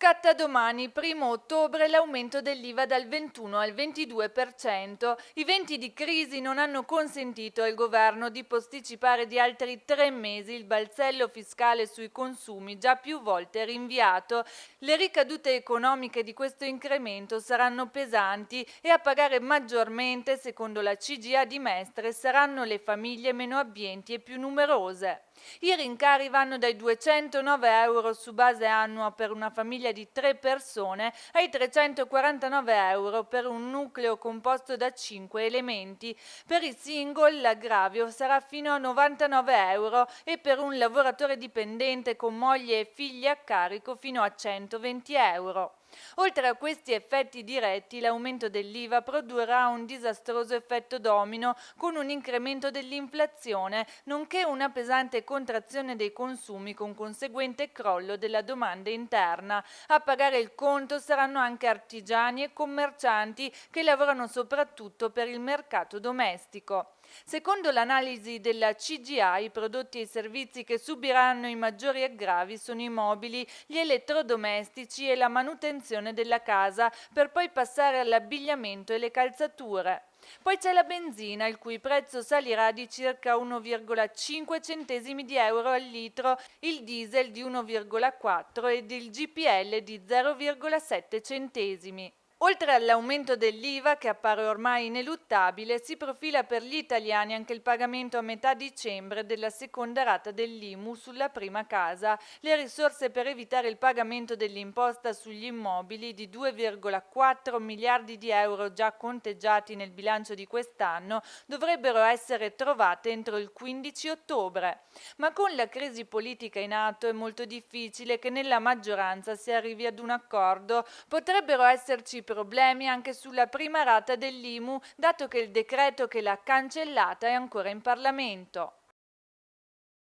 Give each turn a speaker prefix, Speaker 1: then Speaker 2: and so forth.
Speaker 1: Scatta domani, 1° ottobre, l'aumento dell'IVA dal 21 al 22%. I venti di crisi non hanno consentito al governo di posticipare di altri 3 mesi il balzello fiscale sui consumi, già più volte rinviato. Le ricadute economiche di questo incremento saranno pesanti e a pagare maggiormente, secondo la CGIA di Mestre, saranno le famiglie meno abbienti e più numerose. I rincari vanno dai 209 euro su base annua per una famiglia di 3 persone ai 349 euro per un nucleo composto da 5 elementi. Per i single l'aggravio sarà fino a 99 euro e per un lavoratore dipendente con moglie e figli a carico fino a 120 euro. Oltre a questi effetti diretti, l'aumento dell'IVA produrrà un disastroso effetto domino con un incremento dell'inflazione, nonché una pesante contrazione dei consumi con conseguente crollo della domanda interna. A pagare il conto saranno anche artigiani e commercianti che lavorano soprattutto per il mercato domestico. Secondo l'analisi della CGI, i prodotti e i servizi che subiranno i maggiori aggravi sono i mobili, gli elettrodomestici e la manutenzione della casa, per poi passare all'abbigliamento e le calzature. Poi c'è la benzina, il cui prezzo salirà di circa 1,5 centesimi di euro al litro, il diesel di 1,4 ed il GPL di 0,7 centesimi. Oltre all'aumento dell'IVA, che appare ormai ineluttabile, si profila per gli italiani anche il pagamento a metà dicembre della seconda rata dell'IMU sulla prima casa. Le risorse per evitare il pagamento dell'imposta sugli immobili di 2,4 miliardi di euro già conteggiati nel bilancio di quest'anno dovrebbero essere trovate entro il 15 ottobre. Ma con la crisi politica in atto è molto difficile che nella maggioranza si arrivi ad un accordo. Potrebbero esserci problemi anche sulla prima rata dell'IMU, dato che il decreto che l'ha cancellata è ancora in Parlamento.